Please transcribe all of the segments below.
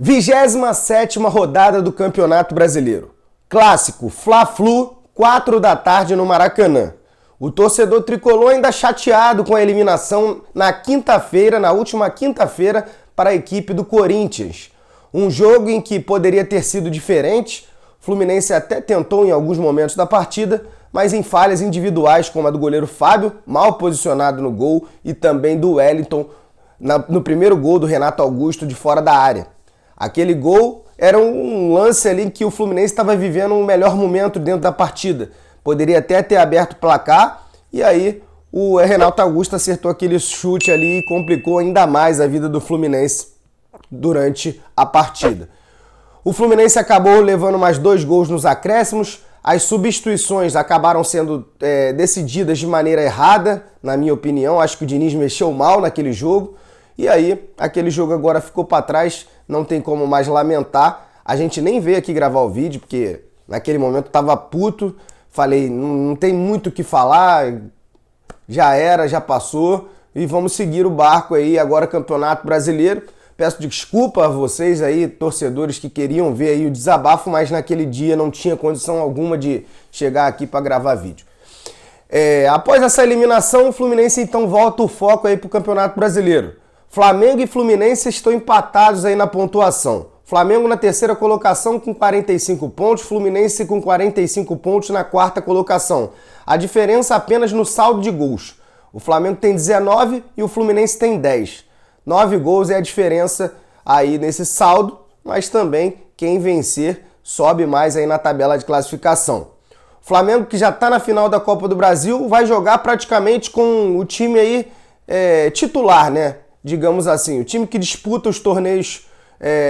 27ª rodada do Campeonato Brasileiro. Clássico, Fla-Flu, 4 da tarde no Maracanã. O torcedor tricolor ainda chateado com a eliminação na última quinta-feira, para a equipe do Corinthians. Um jogo em que poderia ter sido diferente. O Fluminense até tentou em alguns momentos da partida, mas em falhas individuais, como a do goleiro Fábio, mal posicionado no gol, e também do Wellington no primeiro gol do Renato Augusto de fora da área. Aquele gol era um lance ali que o Fluminense estava vivendo um melhor momento dentro da partida. Poderia até ter aberto o placar, e aí o Renato Augusto acertou aquele chute ali e complicou ainda mais a vida do Fluminense durante a partida. O Fluminense acabou levando mais 2 gols nos acréscimos. As substituições acabaram sendo decididas de maneira errada, na minha opinião. Acho que o Diniz mexeu mal naquele jogo. E aí, aquele jogo agora ficou para trás, não tem como mais lamentar. A gente nem veio aqui gravar o vídeo, porque naquele momento tava puto. Falei, não tem muito o que falar, já era, já passou. E vamos seguir o barco aí, agora Campeonato Brasileiro. Peço desculpa a vocês aí, torcedores que queriam ver aí o desabafo, mas naquele dia não tinha condição alguma de chegar aqui para gravar vídeo. Após essa eliminação, o Fluminense então volta o foco aí para o Campeonato Brasileiro. Flamengo e Fluminense estão empatados aí na pontuação. Flamengo na terceira colocação com 45 pontos, Fluminense com 45 pontos na quarta colocação. A diferença apenas no saldo de gols. O Flamengo tem 19 e o Fluminense tem 10. 9 gols é a diferença aí nesse saldo, mas também quem vencer sobe mais aí na tabela de classificação. O Flamengo, que já está na final da Copa do Brasil, vai jogar praticamente com o time aí titular, né? Digamos assim, o time que disputa os torneios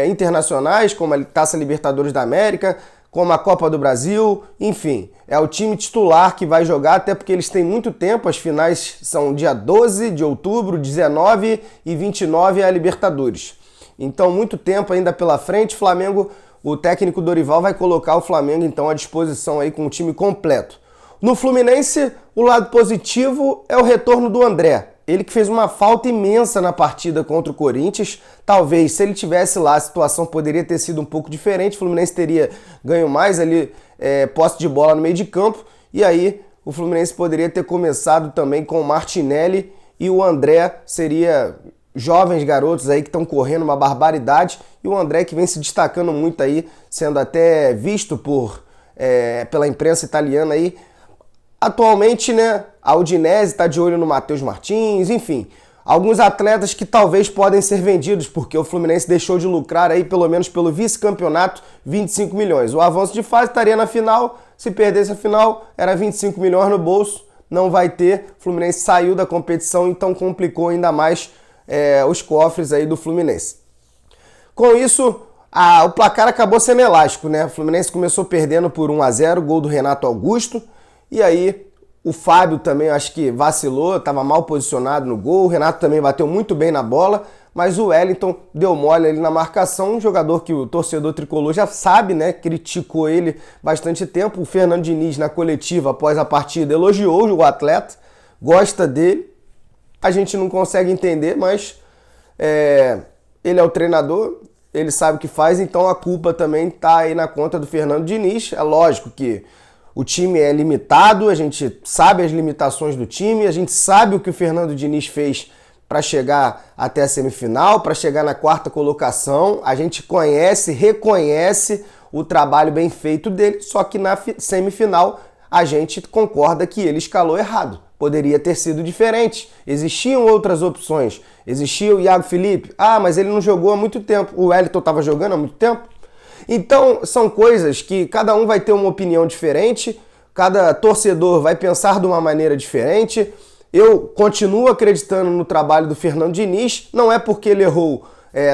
internacionais, como a Taça Libertadores da América, como a Copa do Brasil, enfim, é o time titular que vai jogar, até porque eles têm muito tempo, as finais são dia 12 de outubro, 19 e 29 é a Libertadores. Então, muito tempo ainda pela frente. Flamengo, o técnico Dorival vai colocar o Flamengo então à disposição aí com o time completo. No Fluminense, o lado positivo é o retorno do André. Ele que fez uma falta imensa na partida contra o Corinthians. Talvez, se ele tivesse lá, a situação poderia ter sido um pouco diferente. O Fluminense teria ganho mais ali, posse de bola no meio de campo. E aí, o Fluminense poderia ter começado também com o Martinelli. E o André seria jovens garotos aí que estão correndo uma barbaridade. E o André que vem se destacando muito aí, sendo até visto pela imprensa italiana aí. Atualmente, né, a Udinese está de olho no Matheus Martins, enfim, alguns atletas que talvez podem ser vendidos, porque o Fluminense deixou de lucrar aí, pelo menos pelo vice-campeonato, 25 milhões. O avanço de fase estaria na final, se perdesse a final, era 25 milhões no bolso, não vai ter. O Fluminense saiu da competição, então complicou ainda mais os cofres aí do Fluminense. Com isso, o placar acabou sendo elástico, né? O Fluminense começou perdendo por 1-0, gol do Renato Augusto. E aí, o Fábio também acho que vacilou, estava mal posicionado no gol. O Renato também bateu muito bem na bola, mas o Wellington deu mole ali na marcação. Um jogador que o torcedor tricolor já sabe, né? Criticou ele bastante tempo. O Fernando Diniz, na coletiva, após a partida, elogiou o atleta, gosta dele. A gente não consegue entender, mas ele é o treinador, ele sabe o que faz, então a culpa também está aí na conta do Fernando Diniz. É lógico que o time é limitado, a gente sabe as limitações do time, a gente sabe o que o Fernando Diniz fez para chegar até a semifinal, para chegar na quarta colocação. A gente conhece, reconhece o trabalho bem feito dele, só que na semifinal a gente concorda que ele escalou errado. Poderia ter sido diferente. Existiam outras opções. Existia o Iago Felipe. Mas ele não jogou há muito tempo. O Wellington estava jogando há muito tempo. Então, são coisas que cada um vai ter uma opinião diferente, cada torcedor vai pensar de uma maneira diferente. Eu continuo acreditando no trabalho do Fernando Diniz, não é porque ele errou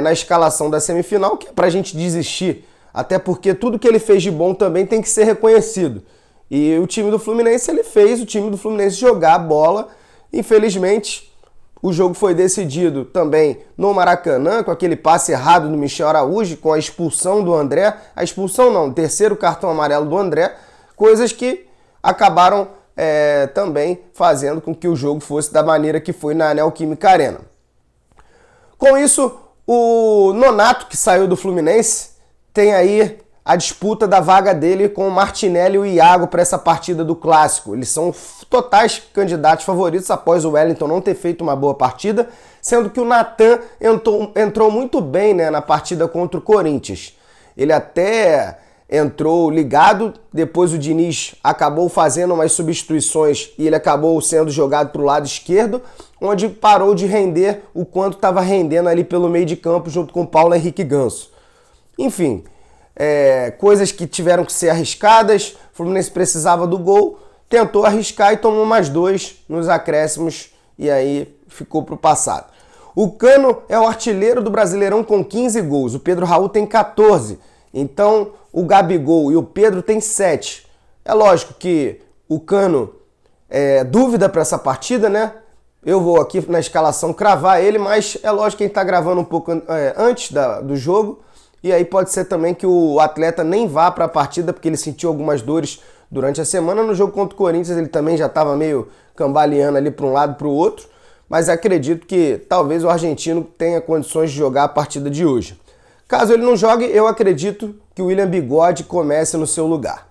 na escalação da semifinal que é pra gente desistir, até porque tudo que ele fez de bom também tem que ser reconhecido. E o time do Fluminense, ele fez o time do Fluminense jogar a bola. Infelizmente, o jogo foi decidido também no Maracanã, com aquele passe errado do Michel Araújo, com a expulsão do André. A expulsão não, o terceiro cartão amarelo do André. Coisas que acabaram também fazendo com que o jogo fosse da maneira que foi na Neoquímica Arena. Com isso, O Nonato, que saiu do Fluminense, tem aí a disputa da vaga dele com o Martinelli e o Iago para essa partida do Clássico. Eles são totais candidatos favoritos após o Wellington não ter feito uma boa partida, sendo que o Natan entrou muito bem, né, na partida contra o Corinthians. Ele até entrou ligado, depois o Diniz acabou fazendo umas substituições e ele acabou sendo jogado para o lado esquerdo, onde parou de render o quanto estava rendendo ali pelo meio de campo junto com o Paulo Henrique Ganso. Enfim, coisas que tiveram que ser arriscadas, o Fluminense precisava do gol, tentou arriscar e tomou mais 2 nos acréscimos e aí ficou para o passado. O Cano é o artilheiro do Brasileirão com 15 gols, o Pedro Raul tem 14, então o Gabigol e o Pedro têm 7. É lógico que o Cano é dúvida para essa partida, né? Eu vou aqui na escalação cravar ele, mas é lógico que ele está gravando um pouco antes do jogo. E aí pode ser também que o atleta nem vá para a partida porque ele sentiu algumas dores durante a semana. No jogo contra o Corinthians ele também já estava meio cambaleando ali para um lado e para o outro. Mas acredito que talvez o argentino tenha condições de jogar a partida de hoje. Caso ele não jogue, eu acredito que o William Bigode comece no seu lugar.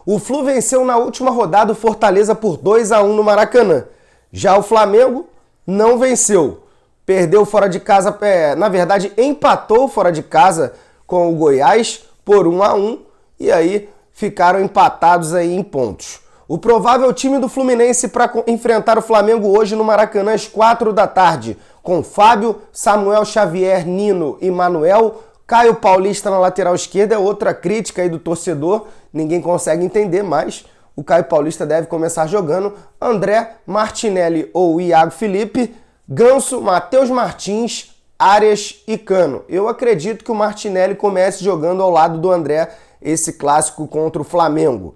O Flu venceu na última rodada o Fortaleza por 2-1 no Maracanã. Já o Flamengo não venceu. Perdeu fora de casa, na verdade empatou fora de casa com o Goiás por 1-1 e aí ficaram empatados aí em pontos. O provável time do Fluminense para enfrentar o Flamengo hoje no Maracanã às 4 da tarde, com Fábio, Samuel Xavier, Nino e Manuel, Caio Paulista na lateral esquerda, é outra crítica aí do torcedor, ninguém consegue entender, mas o Caio Paulista deve começar jogando, André, Martinelli ou Iago Felipe, Ganso, Matheus Martins, Arias e Cano. Eu acredito que o Martinelli comece jogando ao lado do André esse clássico contra o Flamengo.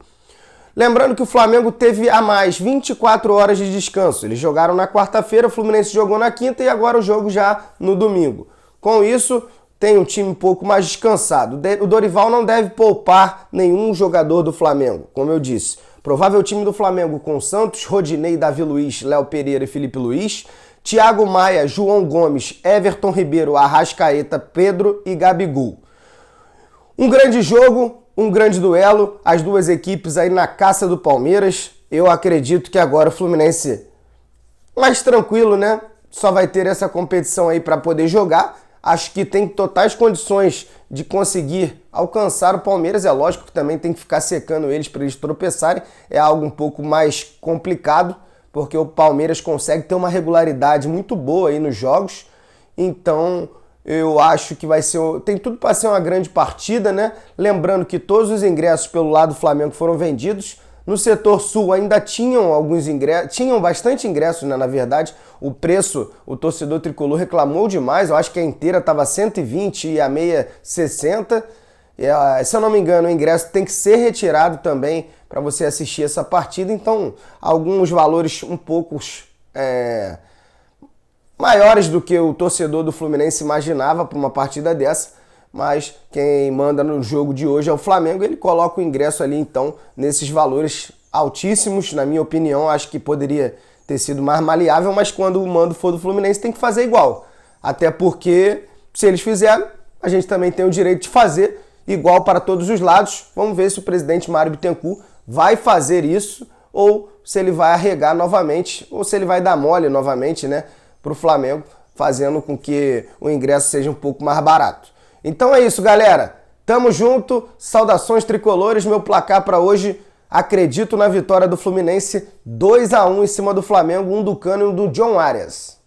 Lembrando que o Flamengo teve a mais 24 horas de descanso. Eles jogaram na quarta-feira, o Fluminense jogou na quinta e agora o jogo já no domingo. Com isso, tem um time um pouco mais descansado. O Dorival não deve poupar nenhum jogador do Flamengo, como eu disse. Provável time do Flamengo com Santos, Rodinei, Davi Luiz, Léo Pereira e Felipe Luiz, Thiago Maia, João Gomes, Everton Ribeiro, Arrascaeta, Pedro e Gabigol. Um grande jogo, um grande duelo, as duas equipes aí na caça do Palmeiras. Eu acredito que agora o Fluminense mais tranquilo, né? Só vai ter essa competição aí para poder jogar. Acho que tem totais condições de conseguir alcançar o Palmeiras. É lógico que também tem que ficar secando eles para eles tropeçarem. É algo um pouco mais complicado, porque o Palmeiras consegue ter uma regularidade muito boa aí nos jogos. Então eu acho que vai ser, tem tudo para ser uma grande partida, né? Lembrando que todos os ingressos pelo lado do Flamengo foram vendidos. No setor sul ainda tinham alguns ingressos, tinham bastante ingressos, né, na verdade. O preço, o torcedor tricolor reclamou demais. Eu acho que a inteira estava 120 e a meia 60. Se eu não me engano, o ingresso tem que ser retirado também para você assistir essa partida. Então, alguns valores um pouco maiores do que o torcedor do Fluminense imaginava para uma partida dessa, mas quem manda no jogo de hoje é o Flamengo, ele coloca o ingresso ali então nesses valores altíssimos, na minha opinião. Acho que poderia ter sido mais maleável, mas quando o mando for do Fluminense tem que fazer igual, até porque se eles fizerem, a gente também tem o direito de fazer igual para todos os lados. Vamos ver se o presidente Mário Bittencourt vai fazer isso ou se ele vai arregar novamente, ou se ele vai dar mole novamente, né, para o Flamengo, fazendo com que o ingresso seja um pouco mais barato. Então é isso, galera. Tamo junto. Saudações tricolores. Meu placar para hoje, acredito na vitória do Fluminense 2-1 em cima do Flamengo, um do Cano e um do John Arias.